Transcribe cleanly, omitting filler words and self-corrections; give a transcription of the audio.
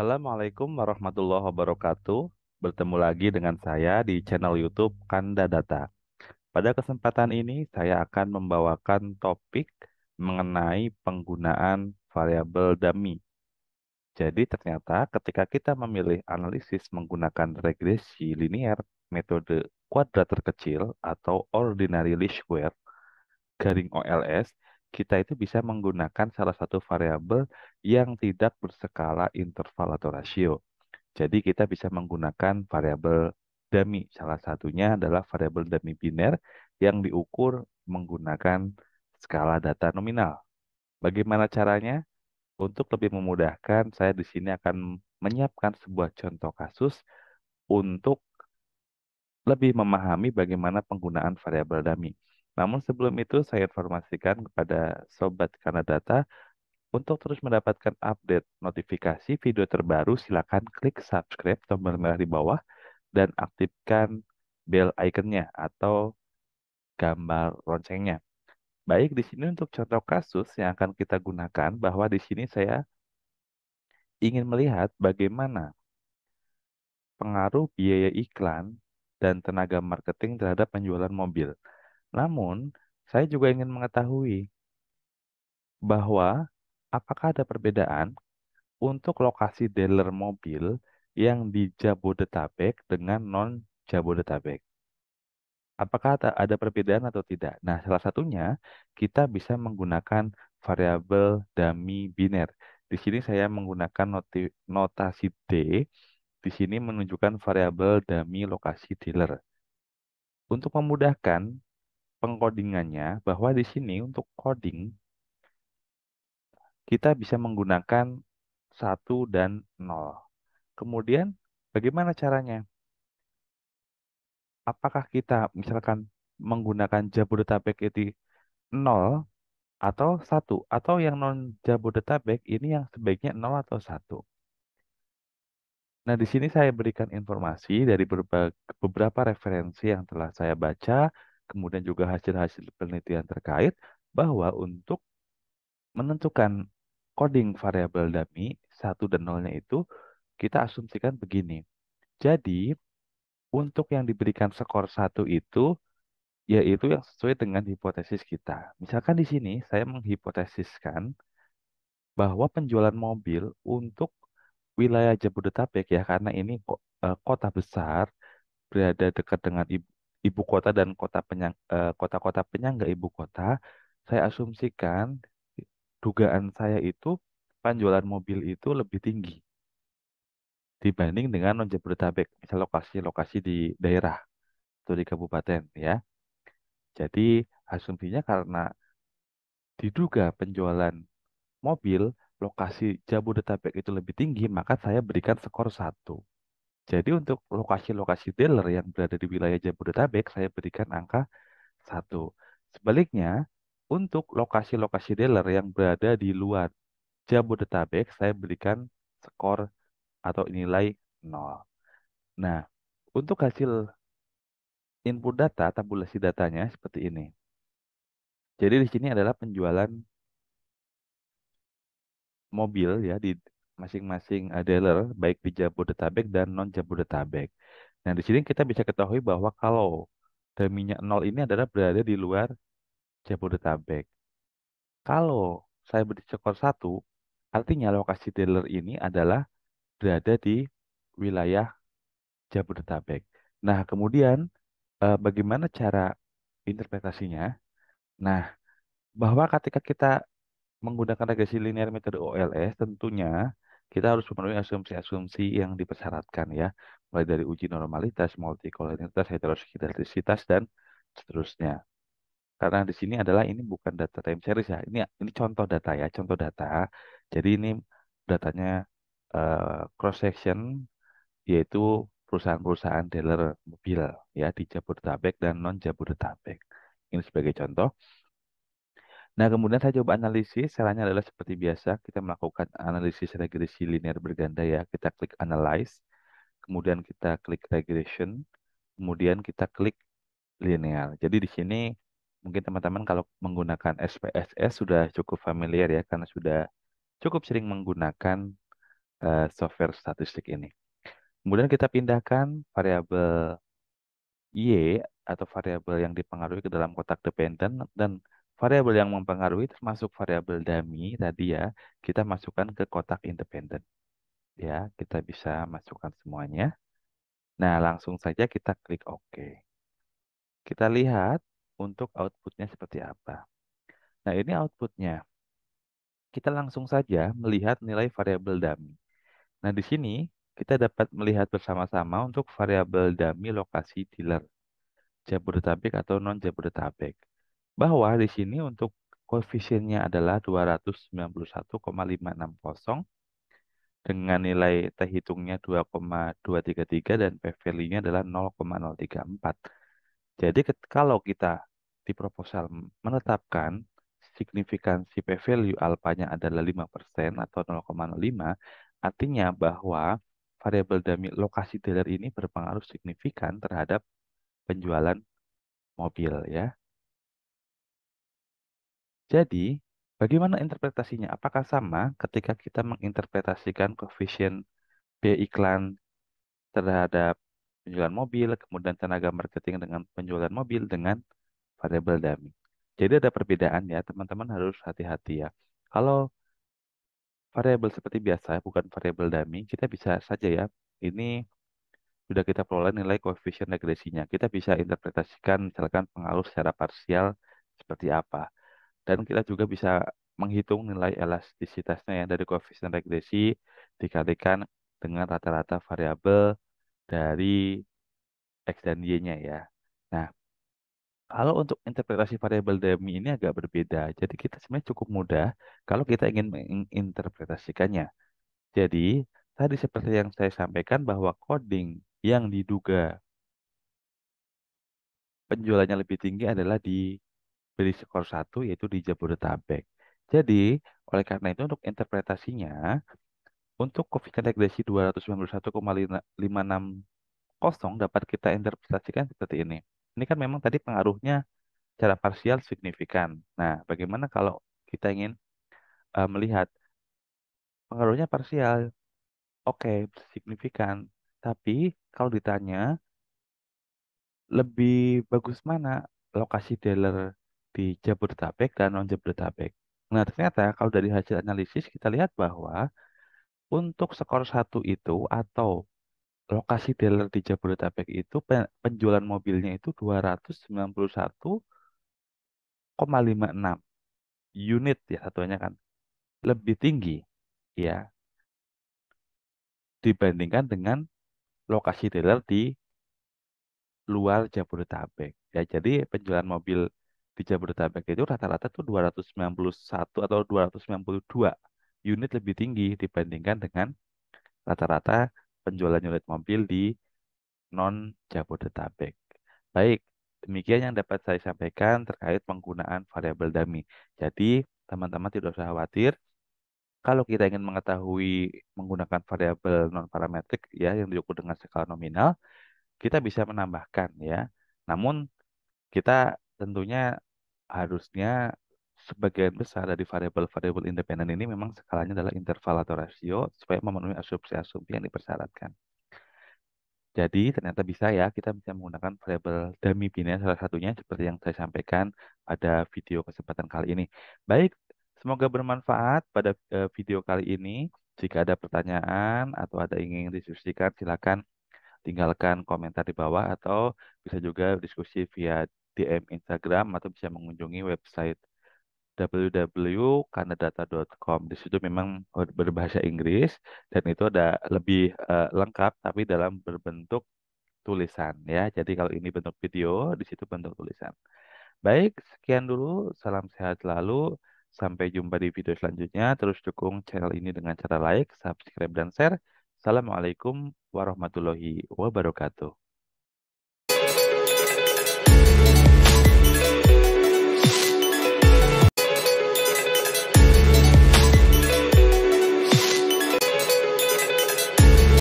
Assalamualaikum warahmatullahi wabarakatuh. Bertemu lagi dengan saya di channel YouTube Kanda Data. Pada kesempatan ini, saya akan membawakan topik mengenai penggunaan variabel dummy. Jadi ternyata ketika kita memilih analisis menggunakan regresi linear, metode kuadrat terkecil atau ordinary least square, garing OLS, kita itu bisa menggunakan salah satu variabel yang tidak berskala interval atau rasio. Jadi kita bisa menggunakan variabel dummy. Salah satunya adalah variabel dummy biner yang diukur menggunakan skala data nominal. Bagaimana caranya? Untuk lebih memudahkan, saya di sini akan menyiapkan sebuah contoh kasus untuk lebih memahami bagaimana penggunaan variabel dummy. Namun sebelum itu, saya informasikan kepada Sobat Kanadata untuk terus mendapatkan update notifikasi video terbaru, silakan klik subscribe tombol merah di bawah dan aktifkan bell iconnya atau gambar loncengnya. Baik, di sini untuk contoh kasus yang akan kita gunakan bahwa di sini saya ingin melihat bagaimana pengaruh biaya iklan dan tenaga marketing terhadap penjualan mobil. Namun, saya juga ingin mengetahui bahwa apakah ada perbedaan untuk lokasi dealer mobil yang di Jabodetabek dengan non-Jabodetabek. Apakah ada perbedaan atau tidak? Nah, salah satunya kita bisa menggunakan variabel dummy biner. Di sini saya menggunakan notasi D. Di sini menunjukkan variabel dummy lokasi dealer. Untuk memudahkan pengkodingannya, bahwa di sini untuk coding kita bisa menggunakan satu dan 0. Kemudian, bagaimana caranya? Apakah kita misalkan menggunakan Jabodetabek itu 0 atau satu, atau yang non Jabodetabek ini yang sebaiknya 0 atau satu. Nah, di sini saya berikan informasi dari beberapa referensi yang telah saya baca, kemudian juga hasil-hasil penelitian terkait bahwa untuk menentukan coding variabel dummy satu dan nolnya itu kita asumsikan begini. Jadi, untuk yang diberikan skor satu itu yaitu yang sesuai dengan hipotesis kita. Misalkan di sini saya menghipotesiskan bahwa penjualan mobil untuk wilayah Jabodetabek ya karena ini kota besar berada dekat dengan ibu kota dan kota-kota penyangga ibu kota, saya asumsikan dugaan saya itu penjualan mobil itu lebih tinggi dibanding dengan non Jabodetabek, misal lokasi-lokasi di daerah atau di kabupaten ya. Jadi asumsinya karena diduga penjualan mobil lokasi Jabodetabek itu lebih tinggi, maka saya berikan skor satu. Jadi untuk lokasi-lokasi dealer yang berada di wilayah Jabodetabek, saya berikan angka satu. Sebaliknya, untuk lokasi-lokasi dealer yang berada di luar Jabodetabek, saya berikan skor atau nilai nol. Nah, untuk hasil input data, tabulasi datanya seperti ini. Jadi di sini adalah penjualan mobil ya di masing-masing dealer baik di Jabodetabek dan non Jabodetabek. Nah, di sini kita bisa ketahui bahwa kalau minyak nol ini adalah berada di luar Jabodetabek. Kalau saya beri skor satu, artinya lokasi dealer ini adalah berada di wilayah Jabodetabek. Nah, kemudian bagaimana cara interpretasinya? Nah, bahwa ketika kita menggunakan regresi linear metode OLS, tentunya kita harus memenuhi asumsi-asumsi yang dipersyaratkan ya, mulai dari uji normalitas, multikolinialitas, heteroskedastisitas, dan seterusnya. Karena di sini adalah ini bukan data time series ya, ini contoh data ya, contoh data. Jadi ini datanya cross section, yaitu perusahaan-perusahaan dealer mobil ya di Jabodetabek dan non Jabodetabek. Ini sebagai contoh. Nah, kemudian saya coba analisis. Caranya adalah seperti biasa, kita melakukan analisis regresi linear berganda ya. Kita klik analyze, kemudian kita klik regression, kemudian kita klik linear. Jadi di sini mungkin teman-teman kalau menggunakan SPSS sudah cukup familiar ya, karena sudah cukup sering menggunakan software statistik ini. Kemudian kita pindahkan variabel Y atau variabel yang dipengaruhi ke dalam kotak dependent dan variabel yang mempengaruhi termasuk variabel dummy tadi ya, kita masukkan ke kotak independen. Ya, kita bisa masukkan semuanya. Nah, langsung saja kita klik OK. Kita lihat untuk outputnya seperti apa. Nah, ini outputnya. Kita langsung saja melihat nilai variabel dummy. Nah, di sini kita dapat melihat bersama-sama untuk variabel dummy lokasi dealer Jabodetabek atau non-Jabodetabek. Bahwa di sini untuk koefisiennya adalah 291,560 dengan nilai T hitungnya 2,233 dan P value-nya adalah 0,034. Jadi kalau kita di proposal menetapkan signifikansi P value alfanya adalah 5% atau 0,05, artinya bahwa variabel dummy lokasi dealer ini berpengaruh signifikan terhadap penjualan mobil ya. Jadi, bagaimana interpretasinya? Apakah sama ketika kita menginterpretasikan koefisien biaya iklan terhadap penjualan mobil, kemudian tenaga marketing dengan penjualan mobil dengan variabel dummy. Jadi ada perbedaan ya, teman-teman harus hati-hati ya. Kalau variabel seperti biasa, bukan variabel dummy, kita bisa saja ya, ini sudah kita peroleh nilai koefisien regresinya. Kita bisa interpretasikan misalkan pengaruh secara parsial seperti apa. Dan kita juga bisa menghitung nilai elastisitasnya ya dari koefisien regresi dikalikan dengan rata-rata variabel dari X dan Y-nya ya. Nah, kalau untuk interpretasi variabel dummy ini agak berbeda. Jadi kita sebenarnya cukup mudah kalau kita ingin menginterpretasikannya. Jadi, tadi seperti yang saya sampaikan bahwa coding yang diduga penjualannya lebih tinggi adalah di beri skor 1 yaitu di Jabodetabek. Jadi, oleh karena itu untuk interpretasinya, untuk koefisien regresi 291,560 dapat kita interpretasikan seperti ini. Ini kan memang tadi pengaruhnya secara parsial signifikan. Nah, bagaimana kalau kita ingin melihat pengaruhnya parsial? Oke, signifikan. Tapi kalau ditanya lebih bagus mana lokasi dealer di Jabodetabek dan non-Jabodetabek? Nah, ternyata kalau dari hasil analisis kita lihat bahwa untuk skor 1 itu atau lokasi dealer di Jabodetabek itu penjualan mobilnya itu 291,56 unit ya satunya kan lebih tinggi ya dibandingkan dengan lokasi dealer di luar Jabodetabek. Ya, jadi penjualan mobil di Jabodetabek itu rata-rata tuh 291 atau 292 unit lebih tinggi dibandingkan dengan rata-rata penjualan unit mobil di non Jabodetabek. Baik, demikian yang dapat saya sampaikan terkait penggunaan variabel dummy. Jadi, teman-teman tidak usah khawatir kalau kita ingin mengetahui menggunakan variabel non parametrik ya yang diukur dengan skala nominal, kita bisa menambahkan ya. Namun kita tentunya harusnya sebagian besar dari variabel-variabel independen ini memang skalanya adalah interval atau rasio supaya memenuhi asumsi-asumsi yang dipersyaratkan. Jadi ternyata bisa ya kita bisa menggunakan variabel dummy biner salah satunya seperti yang saya sampaikan pada video kesempatan kali ini. Baik, semoga bermanfaat pada video kali ini. Jika ada pertanyaan atau ada yang ingin didiskusikan, silakan tinggalkan komentar di bawah atau bisa juga diskusi via DM Instagram atau bisa mengunjungi website www.kanadata.com. Di situ memang berbahasa Inggris dan itu ada lebih lengkap tapi dalam berbentuk tulisan ya. Jadi kalau ini bentuk video, di situ bentuk tulisan. Baik, sekian dulu. Salam sehat selalu. Sampai jumpa di video selanjutnya. Terus dukung channel ini dengan cara like, subscribe, dan share. Assalamualaikum warahmatullahi wabarakatuh.